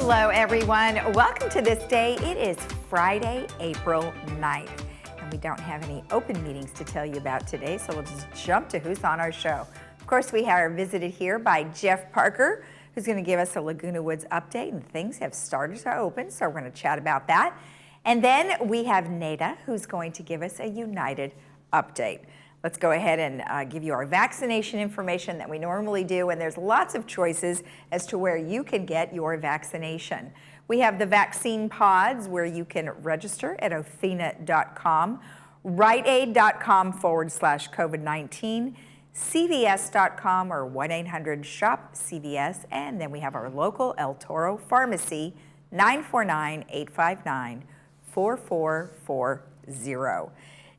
Hello, everyone. Welcome to This Day. It is Friday, April 9th, and we don't have any open meetings to tell you about today, so we'll just jump to who's on our show. Of course, we are visited here by Jeff Parker, who's going to give us a Laguna Woods update, and things have started to open, so we're going to chat about that. And then we have Nada, who's going to give us a United update. Let's go ahead and give you our vaccination information that we normally do, and there's lots of choices as to where you can get your vaccination. We have the vaccine pods where you can register at othina.com, riteaid.com/COVID-19, cvs.com or 1-800-SHOP-CVS, and then we have our local El Toro Pharmacy, 949-859-4440.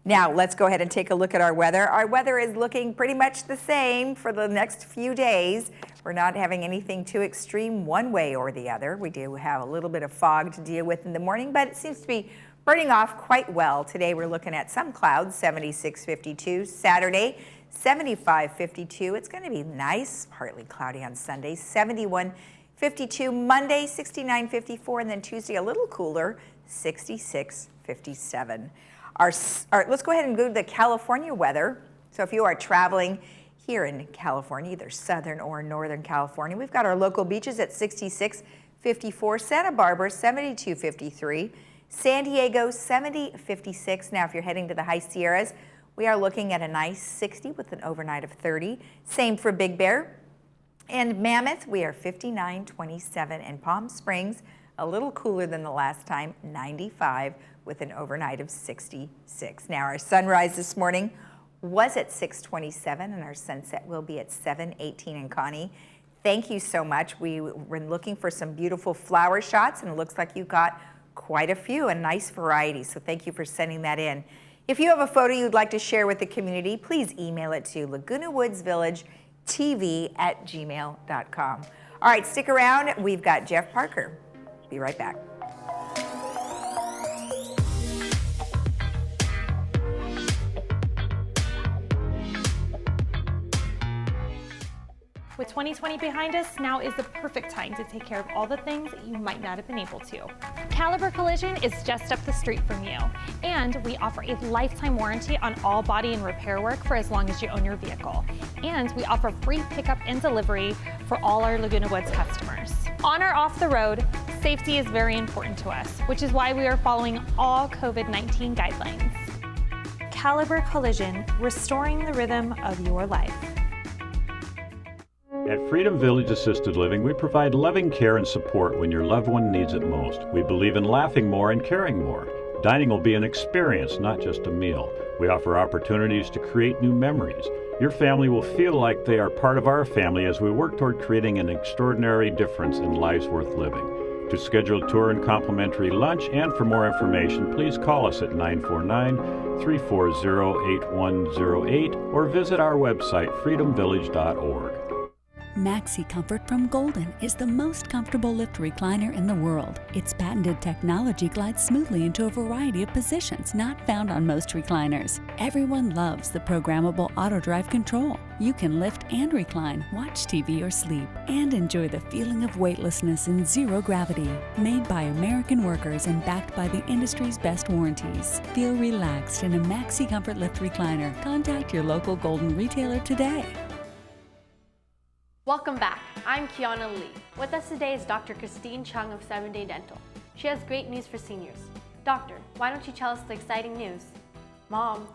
Now, let's go ahead and take a look at our weather. Our weather is looking pretty much the same for the next few days. We're not having anything too extreme one way or the other. We do have a little bit of fog to deal with in the morning, but it seems to be burning off quite well. Today, we're looking at some clouds, 76-52. Saturday, 75-52. It's going to be nice, partly cloudy on Sunday, 71-52. Monday, 69-54, and then Tuesday, a little cooler, 66-57. Let's go ahead and go to the California weather. So if you are traveling here in California, either southern or northern California, we've got our local beaches at 66-54, Santa Barbara 72-53, San Diego 70-56. Now if you're heading to the high Sierras, we are looking at a nice 60 with an overnight of 30. Same for Big Bear. And Mammoth, we are 59-27, and Palm Springs, a little cooler than the last time, 95 with an overnight of 66. Now our sunrise this morning was at 6:27, and our sunset will be at 7:18 in Connie. Thank you so much. We were looking for some beautiful flower shots, and it looks like you got quite a few, a nice variety, so thank you for sending that in. If you have a photo you'd like to share with the community, please email it to lagunawoodsvillagetv@gmail.com. All right, stick around. We've got Jeff Parker. Be right back. With 2020 behind us, now is the perfect time to take care of all the things you might not have been able to. Caliber Collision is just up the street from you, and we offer a lifetime warranty on all body and repair work for as long as you own your vehicle. And we offer free pickup and delivery for all our Laguna Woods customers. On or off the road, safety is very important to us, which is why we are following all COVID-19 guidelines. Caliber Collision, restoring the rhythm of your life. At Freedom Village Assisted Living, we provide loving care and support when your loved one needs it most. We believe in laughing more and caring more. Dining will be an experience, not just a meal. We offer opportunities to create new memories. Your family will feel like they are part of our family as we work toward creating an extraordinary difference in lives worth living. To schedule a tour and complimentary lunch, and for more information, please call us at 949-340-8108 or visit our website, freedomvillage.org. Maxi Comfort from Golden is the most comfortable lift recliner in the world. Its patented technology glides smoothly into a variety of positions not found on most recliners. Everyone loves the programmable auto-drive control. You can lift and recline, watch TV or sleep, and enjoy the feeling of weightlessness in zero gravity. Made by American workers and backed by the industry's best warranties. Feel relaxed in a Maxi Comfort lift recliner. Contact your local Golden retailer today. Welcome back. I'm Kiana Lee. With us today is Dr. Christine Chung of 7-Day Dental. She has great news for seniors. Doctor, why don't you tell us the exciting news? Mom.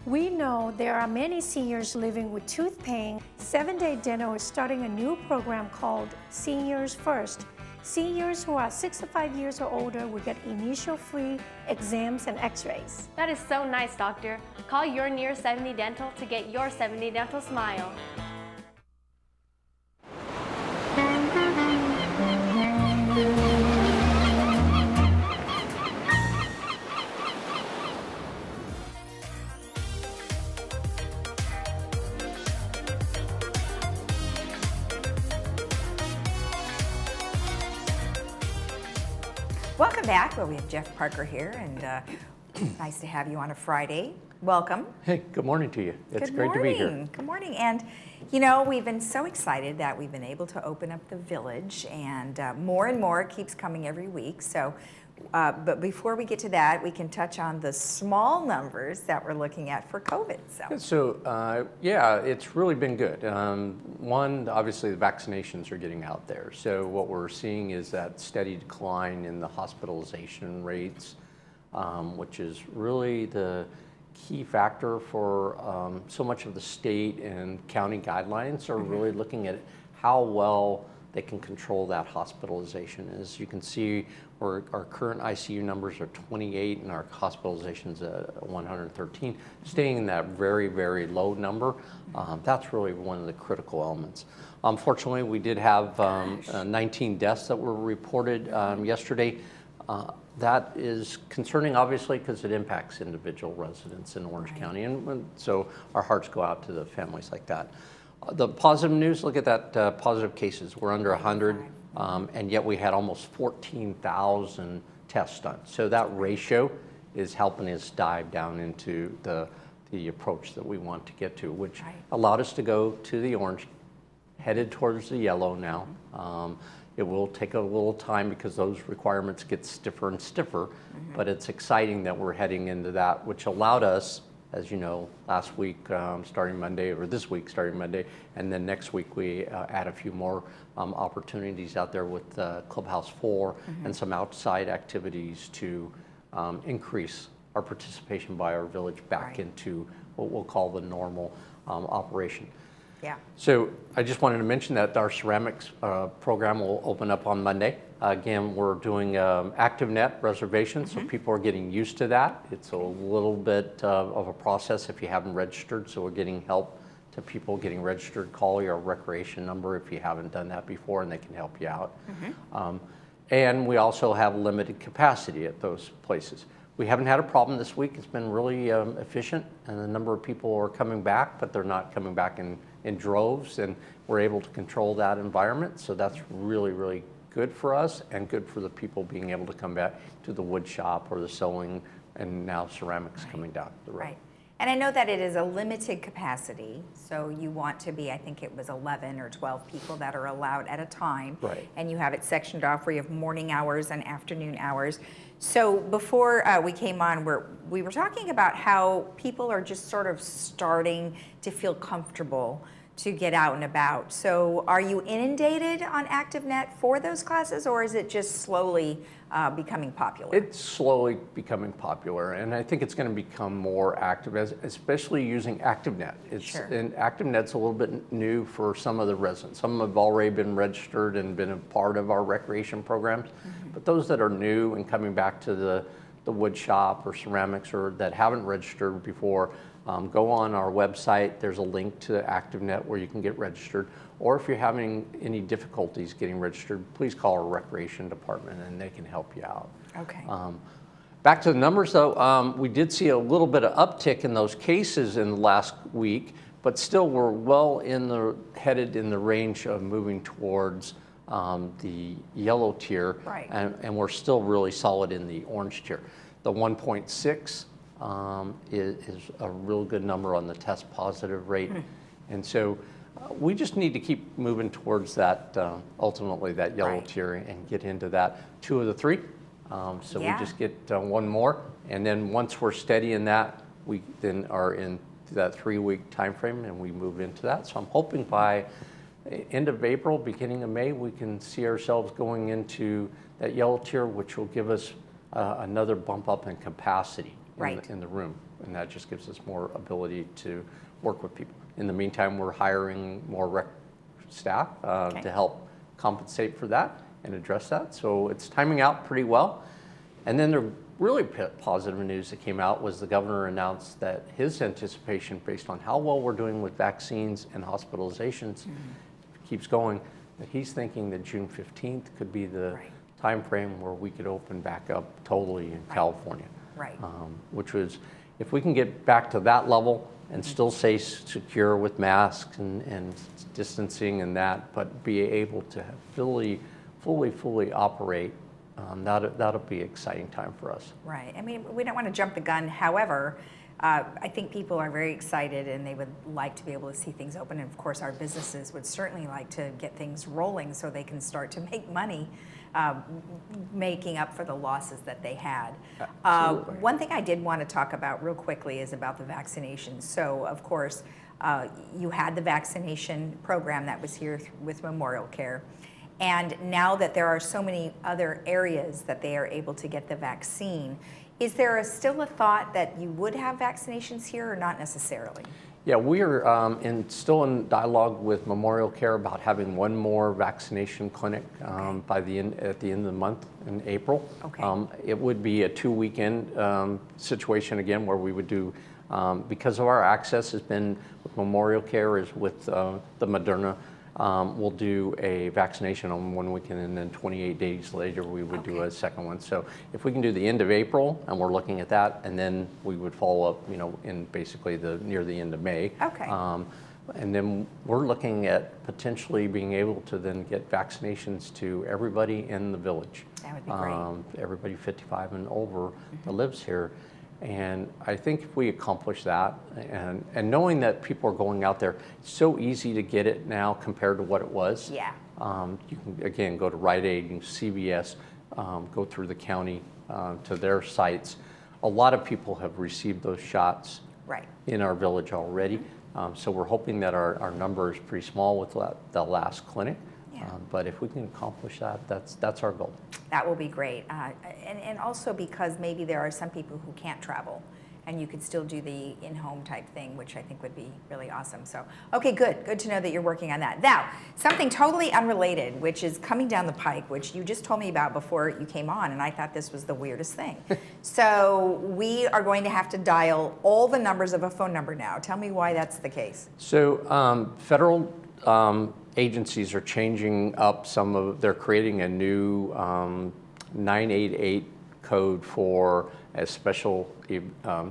We know there are many seniors living with tooth pain. 7-Day Dental is starting a new program called Seniors First. Seniors who are 65 years or older will get initial free exams and x-rays. That is so nice, doctor. Call your nearest 7-Day Dental to get your 7-Day Dental smile. Welcome back. Well, we have Jeff Parker here, and nice to have you on a Friday. welcome. Hey, good morning to you. It's Good great to be here. morning. Good morning. And, you know, we've been so excited that we've been able to open up the village, and more keeps coming every week. So, but before we get to that, we can touch on the small numbers that we're looking at for COVID. Yeah, it's really been good. One, obviously the vaccinations are getting out there. So what we're seeing is that steady decline in the hospitalization rates, which is really the key factor for so much of the state and county guidelines are really looking at how well they can control that hospitalization. As you can see, our current ICU numbers are 28 and our hospitalizations at 113, staying in that very, very low number. That's really one of the critical elements. Unfortunately, we did have 19 deaths that were reported yesterday. That is concerning, obviously, because it impacts individual residents in Orange County, and so our hearts go out to the families like that. The positive news, look at that positive cases. We're under 100, and yet we had almost 14,000 tests done. So that ratio is helping us dive down into the approach that we want to get to, which allowed us to go to the orange, headed towards the yellow now. It will take a little time because those requirements get stiffer and stiffer, but it's exciting that we're heading into that, which allowed us, as you know, last week starting Monday, or this week starting Monday, and then next week we add a few more opportunities out there with Clubhouse 4 and some outside activities to increase our participation by our village back into what we'll call the normal operation. Yeah. So I just wanted to mention that our ceramics program will open up on Monday. Again, we're doing ActiveNet reservations, so people are getting used to that. It's a little bit of a process if you haven't registered, so we're getting help to people getting registered. Call your recreation number if you haven't done that before, and they can help you out. And we also have limited capacity at those places. We haven't had a problem this week. It's been really efficient, and the number of people are coming back, but they're not coming back in droves, and we're able to control that environment. So that's really, really good for us and good for the people being able to come back to the wood shop or the sewing, and now ceramics coming down the road. Right. And I know that it is a limited capacity, so you want to be, I think it was 11 or 12 people that are allowed at a time. Right. And you have it sectioned off where you have morning hours and afternoon hours. So before we came on, we were talking about how people are just sort of starting to feel comfortable to get out and about. So are you inundated on ActiveNet for those classes, or is it just slowly becoming popular? It's slowly becoming popular, and I think it's going to become more active, especially using ActiveNet. And ActiveNet's a little bit new for some of the residents. Some have already been registered and been a part of our recreation programs, but those that are new and coming back to the wood shop or ceramics, or that haven't registered before, go on our website. There's a link to ActiveNet where you can get registered. Or if you're having any difficulties getting registered, please call our recreation department and they can help you out. Okay. Back to the numbers though, we did see a little bit of uptick in those cases in the last week, but still we're well headed in the range of moving towards the yellow tier, and we're still really solid in the orange tier. The 1.6 is a real good number on the test positive rate. And so we just need to keep moving towards that, ultimately that yellow tier, and get into that 2 of the 3. So we just get one more. And then once we're steady in that, we then are in that 3-week time frame and we move into that. So I'm hoping by end of April, beginning of May, we can see ourselves going into that yellow tier, which will give us another bump up in capacity in the room, and that just gives us more ability to work with people. In the meantime, we're hiring more rec staff to help compensate for that and address that. So it's timing out pretty well. And then the really positive news that came out was the governor announced that his anticipation, based on how well we're doing with vaccines and hospitalizations, keeps going, that he's thinking that June 15th could be the time frame where we could open back up totally in California. Which was, if we can get back to that level and still stay secure with masks and distancing and that, but be able to fully operate that'll be an exciting time for us. Right. I mean, we don't want to jump the gun. However, I think people are very excited and they would like to be able to see things open. And of course, our businesses would certainly like to get things rolling so they can start to make money, making up for the losses that they had. Absolutely. One thing I did want to talk about real quickly is about the vaccinations. So, of course, you had the vaccination program that was here with Memorial Care. And now that there are so many other areas that they are able to get the vaccine, is there still a thought that you would have vaccinations here or not necessarily? Yeah, we are still in dialogue with Memorial Care about having one more vaccination clinic at the end of the month in April. Okay. It would be a 2-weekend situation again where we would do, because of our access has been with Memorial Care is with the Moderna. We'll do a vaccination on one weekend, and then 28 days later we would do a second one. So if we can do the end of April, and we're looking at that, and then we would follow up, in basically near the end of May. Okay. And then we're looking at potentially being able to then get vaccinations to everybody in the village. That would be great. Everybody 55 and over that lives here. And I think if we accomplish that, and knowing that people are going out there, it's so easy to get it now compared to what it was. Yeah. You can, again, go to Rite Aid and CVS, go through the county to their sites. A lot of people have received those shots in our village already. So we're hoping that our number is pretty small with the last clinic. But if we can accomplish that, that's our goal. That will be great. And also because maybe there are some people who can't travel and you could still do the in-home type thing, which I think would be really awesome. So, okay, good. Good to know that you're working on that. Now, something totally unrelated, which is coming down the pike, which you just told me about before you came on, and I thought this was the weirdest thing. So we are going to have to dial all the numbers of a phone number now. Tell me why that's the case. So federal agencies are changing up they're creating a new 988 code for a special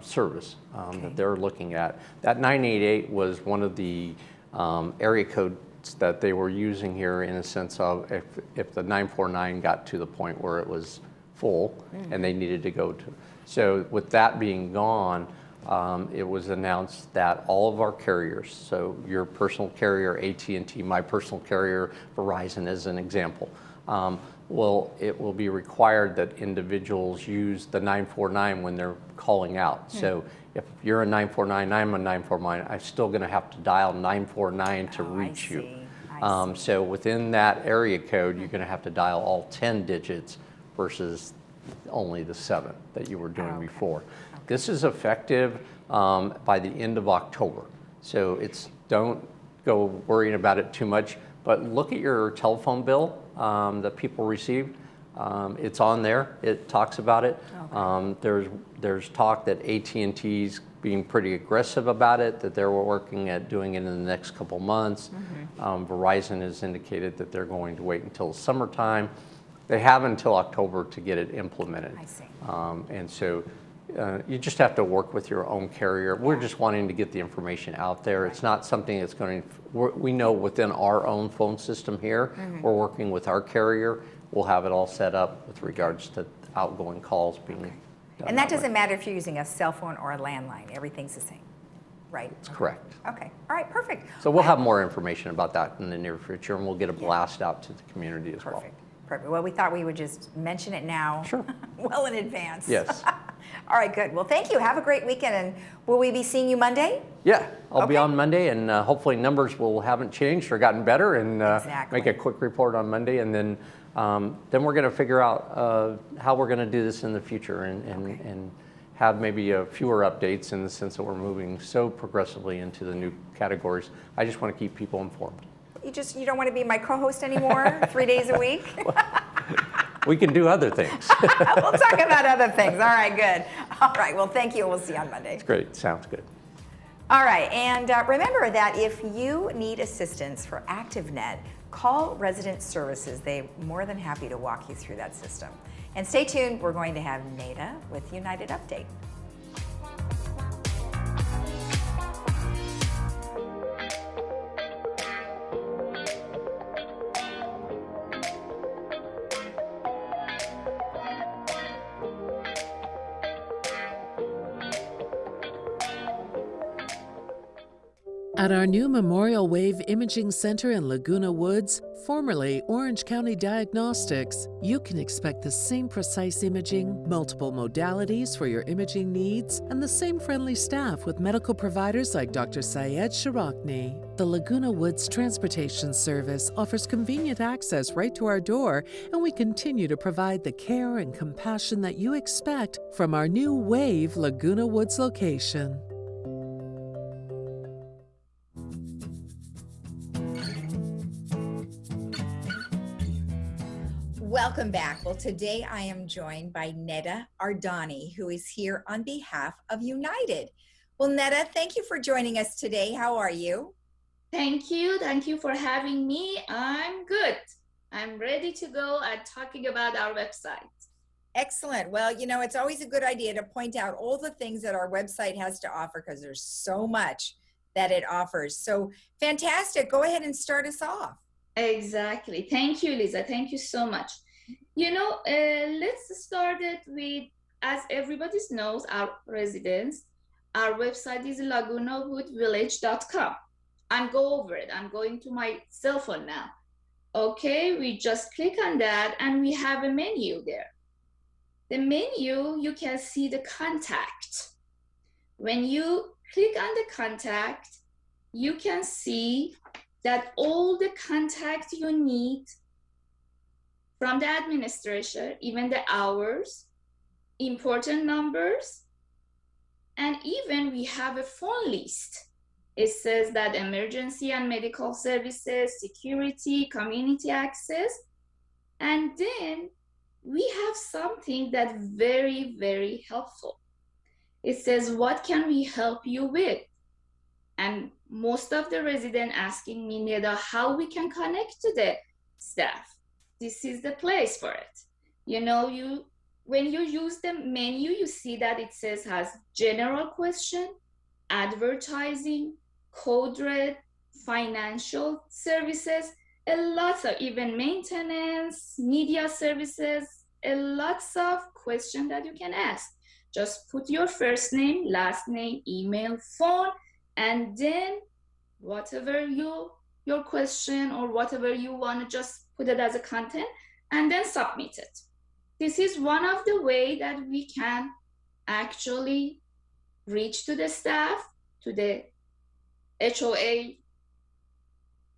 service that they're looking at. That 988 was one of the area codes that they were using here in a sense of if the 949 got to the point where it was full and they needed to go to. So with that being gone, it was announced that all of our carriers, so your personal carrier, AT&T, my personal carrier, Verizon as an example, it will be required that individuals use the 949 when they're calling out. So if you're a 949, I'm a 949, I'm still going to have to dial 949 to reach you. I see. So within that area code, you're going to have to dial all 10 digits versus only the 7 that you were doing before. This is effective by the end of October. So don't go worrying about it too much, but look at your telephone bill that people received. It's on there. It talks about it. There's talk that AT&T's being pretty aggressive about it, that they're working at doing it in the next couple months. Verizon has indicated that they're going to wait until summertime. They have until October to get it implemented. I see. And so you just have to work with your own carrier. We're just wanting to get the information out there. It's not something that's going to, we know within our own phone system here, we're working with our carrier. We'll have it all set up with regards to outgoing calls being done. And that doesn't matter if you're using a cell phone or a landline. Everything's the same, right? That's correct. Okay. All right. Perfect. So we'll have more information about that in the near future, and we'll get a blast out to the community as well. Perfect. Well, we thought we would just mention it now. Sure. Well in advance. Yes. All right, good. Well, thank you. Have a great weekend. And will we be seeing you Monday? Yeah, I'll be on Monday, and hopefully numbers haven't changed or gotten better, and make a quick report on Monday, and then we're going to figure out how we're going to do this in the future, and have maybe fewer updates in the sense that we're moving so progressively into the new categories. I just want to keep people informed. You don't want to be my co-host anymore 3 days a week? We can do other things. We'll talk about other things. All right, good. All right, well, thank you. We'll see you on Monday. That's great. Sounds good. All right, and remember that if you need assistance for ActiveNet, call Resident Services. They're more than happy to walk you through that system. And stay tuned. We're going to have Nada with United Update. At our new Memorial Wave Imaging Center in Laguna Woods, formerly Orange County Diagnostics, you can expect the same precise imaging, multiple modalities for your imaging needs, and the same friendly staff with medical providers like Dr. Syed Sharakni. The Laguna Woods Transportation Service offers convenient access right to our door, and we continue to provide the care and compassion that you expect from our new Wave Laguna Woods location. Welcome back. Well, today I am joined by Neda Ardani, who is here on behalf of United. Well, Neda, thank you for joining us today. How are you? Thank you. Thank you for having me. I'm good. I'm ready to go at talking about our website. Excellent. Well, you know, it's always a good idea to point out all the things that our website has to offer because there's so much that it offers. So fantastic. Go ahead and start us off. Exactly. Thank you, Lisa. Thank you so much. You know, let's start it with, as everybody knows, our residents. Our website is lagunawoodsvillage.com. And go over it. I'm going to my cell phone now. Okay, we just click on that and we have a menu there. The menu, you can see the contact. When you click on the contact, you can see that all the contact you need from the administration, even the hours, important numbers, and even we have a phone list. It says that emergency and medical services, security, community access, and then we have something that's very, very helpful. It says, what can we help you with? And most of the residents asking me, Neda, how we can connect to the staff. This is the place for it. You know, when you use the menu, you see that it says has general question, advertising, code red, financial services, a lot of even maintenance, media services, a lots of questions that you can ask. Just put your first name, last name, email, phone, and then whatever your question or whatever you want to just put it as a content and then submit it. This is one of the ways that we can actually reach to the staff, to the HOA,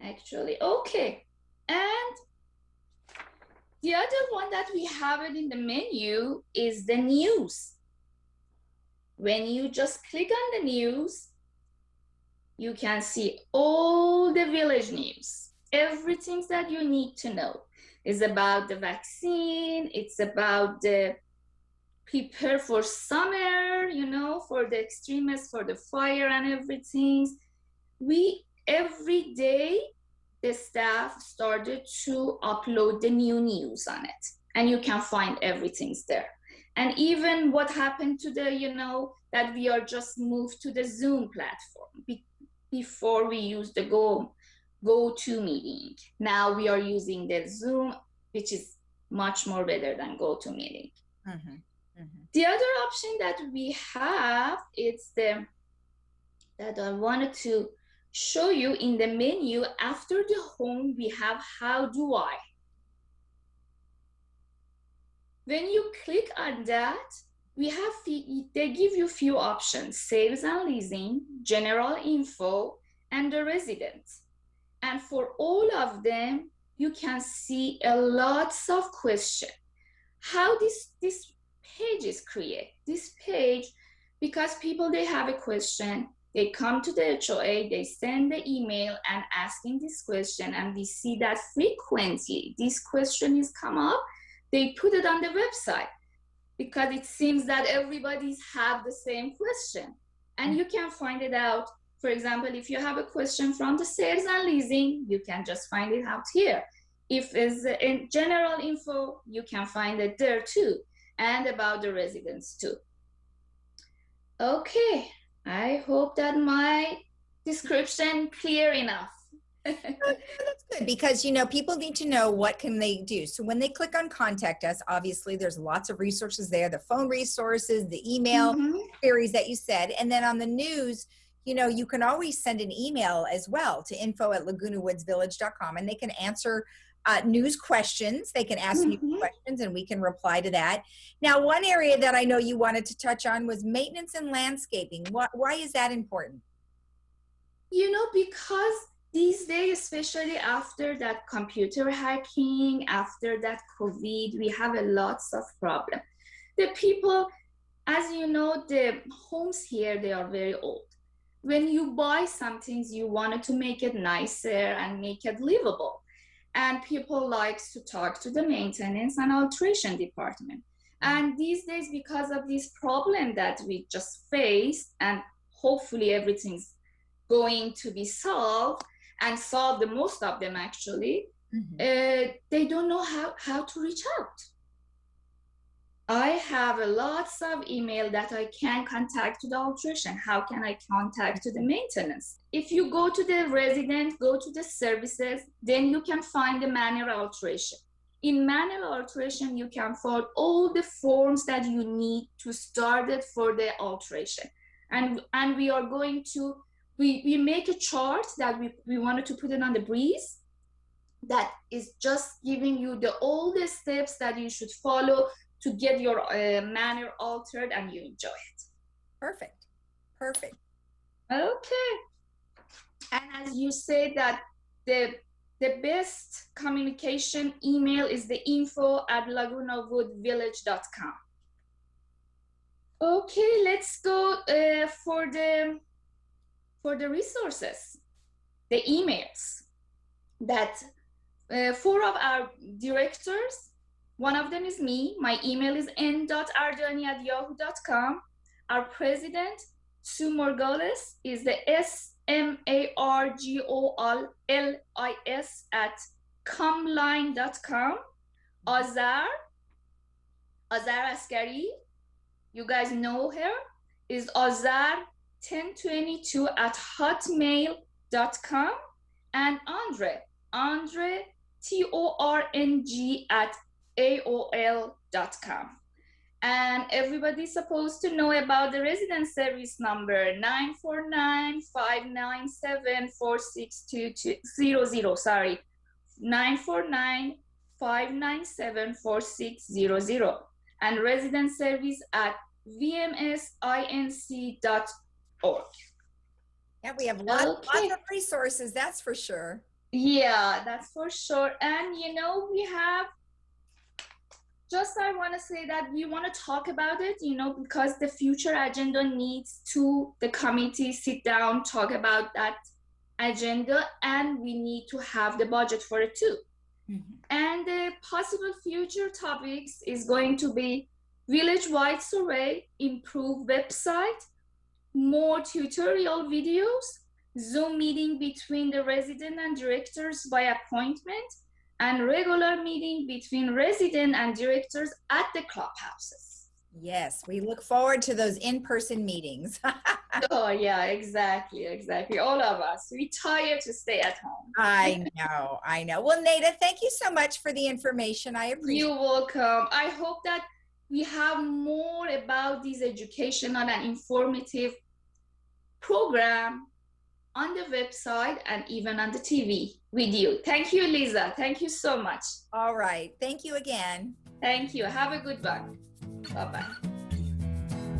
actually. Okay, and the other one that we have it in the menu is the news. When you just click on the news, you can see all the village news. Everything that you need to know is about the vaccine. It's about the prepare for summer, you know, for the extremists, for the fire and everything. Every day, the staff started to upload the new news on it, and you can find everything there. And even what happened to the, you know, that we are just moved to the Zoom platform. Before we used the GoToMeeting. Now we are using the Zoom, which is much more better than GoToMeeting. Mm-hmm. Mm-hmm. The other option that we have is that I wanted to show you in the menu. After the home, we have how do I. When you click on that, they give you few options: sales and leasing, general info, and the residents. And for all of them, you can see a lots of questions. How this page is created. This page, because people, they have a question, they come to the HOA, they send the email and asking this question, and we see that frequently this question is come up, they put it on the website because it seems that everybody's have the same question. And you can find it out. For example, if you have a question from the sales and leasing, you can just find it out here. If it's in general info, you can find it there too, and about the residents too. Okay, I hope that my description clear enough. That's good, because you know, people need to know what can they do. So when they click on contact us, obviously there's lots of resources there, the phone resources, the email queries that you said, and then on the news, you can always send an email as well to info@lagunawoodsvillage.com, and they can answer news questions. They can ask you questions and we can reply to that. Now, one area that I know you wanted to touch on was maintenance and landscaping. Why is that important? Because these days, especially after that computer hacking, after that COVID, we have a lots of problems. The people, as you know, the homes here, they are very old. When you buy some things, you wanted to make it nicer and make it livable. And people likes to talk to the maintenance and alteration department. And these days, because of this problem that we just faced, and hopefully everything's going to be solved, and solved the most of them actually, they don't know how to reach out. I have lots of email that I can contact to the alteration. How can I contact to the maintenance? If you go to the resident, go to the services, then you can find the manual alteration. In manual alteration, you can find all the forms that you need to start it for the alteration. And we are going to, we make a chart that we wanted to put it on the breeze that is just giving you all the steps that you should follow to get your manner altered and you enjoy it. Perfect. Okay. And as you said that the best communication email is the info@lagunawoodsvillage.com. Okay, let's go for the resources, the emails that 4 of our directors. One of them is me. My email is n.ardani@yahoo.com. Our president, Sue Morgales, is the SMARGOLLIS@comline.com. Azar Askari, you guys know her, is azar1022@hotmail.com. And Andre TORNG@AOL.com. And everybody's supposed to know about the resident service number 949-597-4600. Sorry, 949-597-4600. And resident service at vmsinc.org. Yeah, we have lots of resources, that's for sure. Yeah, that's for sure. And we have, I want to say that we want to talk about it, because the future agenda needs the committee sit down, talk about that agenda, and we need to have the budget for it too. And the possible future topics is going to be village-wide survey, improved website, more tutorial videos, Zoom meeting between the resident and directors by appointment, and regular meeting between resident and directors at the clubhouses. Yes, we look forward to those in-person meetings. Oh yeah, exactly. All of us, we tired to stay at home. I know. Well, Neda, thank you so much for the information. I appreciate it. You're welcome. I hope that we have more about this educational and informative program on the website and even on the TV with you. Thank you, Lisa. Thank you so much. All right. Thank you again. Thank you. Have a good one. Bye-bye.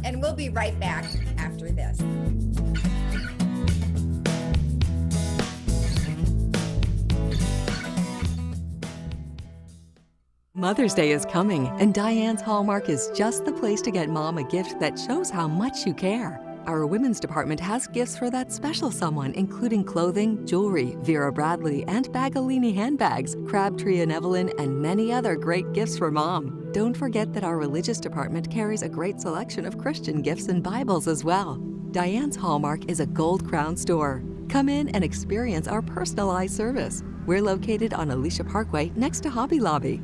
And we'll be right back after this. Mother's Day is coming, and Diane's Hallmark is just the place to get Mom a gift that shows how much you care. Our women's department has gifts for that special someone, including clothing, jewelry, Vera Bradley and Bagolini handbags, Crabtree and Evelyn, and many other great gifts for Mom. Don't forget that our religious department carries a great selection of Christian gifts and Bibles as well. Diane's Hallmark is a gold crown store. Come in and experience our personalized service. We're located on Alicia Parkway next to Hobby Lobby.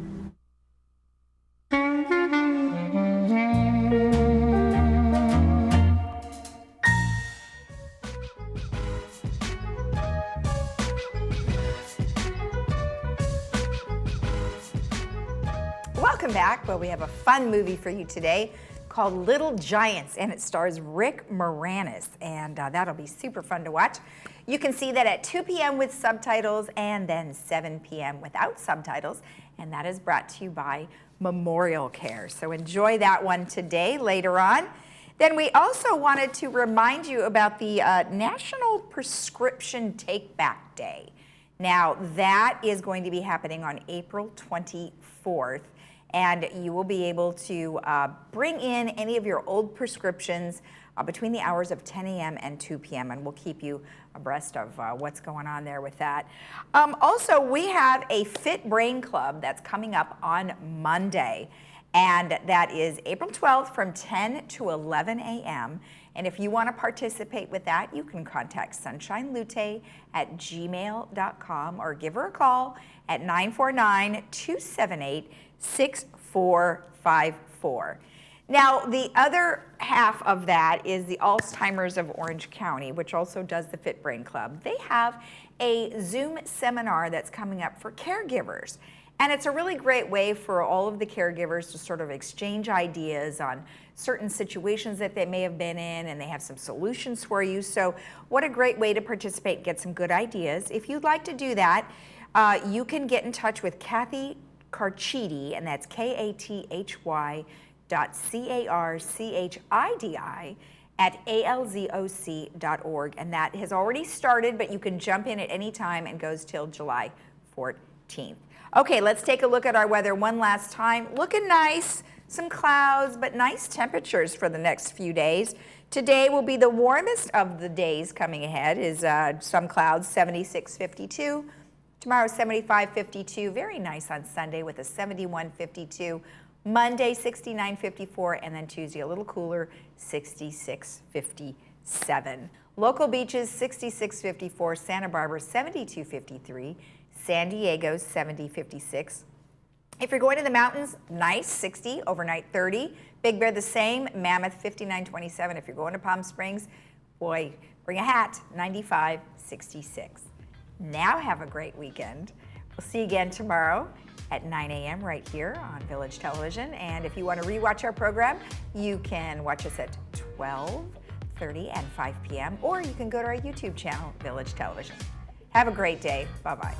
Welcome back. Well, we have a fun movie for you today called Little Giants, and it stars Rick Moranis, and that'll be super fun to watch. You can see that at 2 p.m. with subtitles and then 7 p.m. without subtitles, and that is brought to you by Memorial Care. So enjoy that one today, later on. Then we also wanted to remind you about the National Prescription Take-Back Day. Now, that is going to be happening on April 24th, and you will be able to bring in any of your old prescriptions between the hours of 10 a.m. and 2 p.m., and we'll keep you abreast of what's going on there with that. Also, we have a Fit Brain Club that's coming up on Monday, and that is April 12th from 10 to 11 a.m., and if you want to participate with that, you can contact Sunshine Lute at gmail.com or give her a call at 949-278-6454. Now, the other half of that is the Alzheimer's of Orange County, which also does the Fit Brain Club. They have a Zoom seminar that's coming up for caregivers. And it's a really great way for all of the caregivers to sort of exchange ideas on certain situations that they may have been in, and they have some solutions for you. So what a great way to participate, get some good ideas. If you'd like to do that, you can get in touch with Kathy Carchidi, and that's KATHY.CARCHIDI at alzoc.org. And that has already started, but you can jump in at any time and goes till July 14th. Okay, let's take a look at our weather one last time. Looking nice, some clouds, but nice temperatures for the next few days. Today will be the warmest of the days coming ahead, is some clouds, 76, 52. Tomorrow, 75, 52. Very nice on Sunday with a 71, 52. Monday, 69, 54. And then Tuesday, a little cooler, 66, 57. Local beaches, 66, 54. Santa Barbara, 72, 53. San Diego, 70, 56. If you're going to the mountains, nice, 60, overnight 30. Big Bear the same, Mammoth 59, 27. If you're going to Palm Springs, boy, bring a hat, 95, 66. Now have a great weekend. We'll see you again tomorrow at 9 a.m. right here on Village Television. And if you want to rewatch our program, you can watch us at 12:30 and 5 p.m. or you can go to our YouTube channel, Village Television. Have a great day. Bye-bye.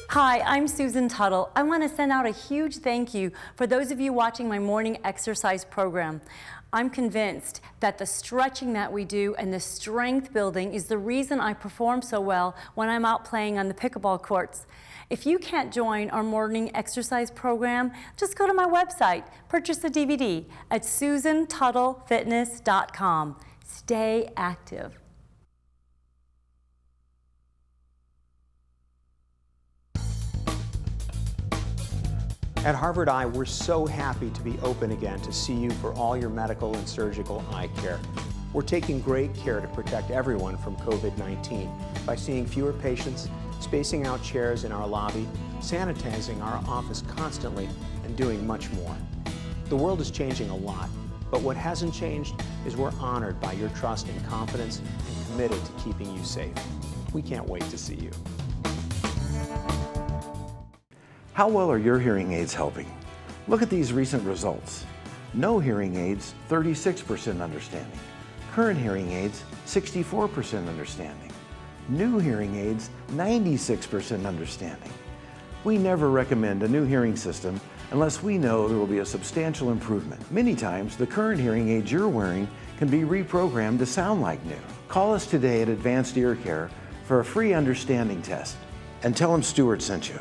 Hi, I'm Susan Tuttle. I want to send out a huge thank you for those of you watching my morning exercise program. I'm convinced that the stretching that we do and the strength building is the reason I perform so well when I'm out playing on the pickleball courts. If you can't join our morning exercise program, just go to my website, purchase the DVD at susantuttlefitness.com. Stay active. At Harvard Eye, we're so happy to be open again to see you for all your medical and surgical eye care. We're taking great care to protect everyone from COVID-19 by seeing fewer patients, spacing out chairs in our lobby, sanitizing our office constantly, and doing much more. The world is changing a lot, but what hasn't changed is we're honored by your trust and confidence and committed to keeping you safe. We can't wait to see you. How well are your hearing aids helping? Look at these recent results. No hearing aids, 36% understanding. Current hearing aids, 64% understanding. New hearing aids, 96% understanding. We never recommend a new hearing system unless we know there will be a substantial improvement. Many times, the current hearing aids you're wearing can be reprogrammed to sound like new. Call us today at Advanced Ear Care for a free understanding test and tell them Stuart sent you.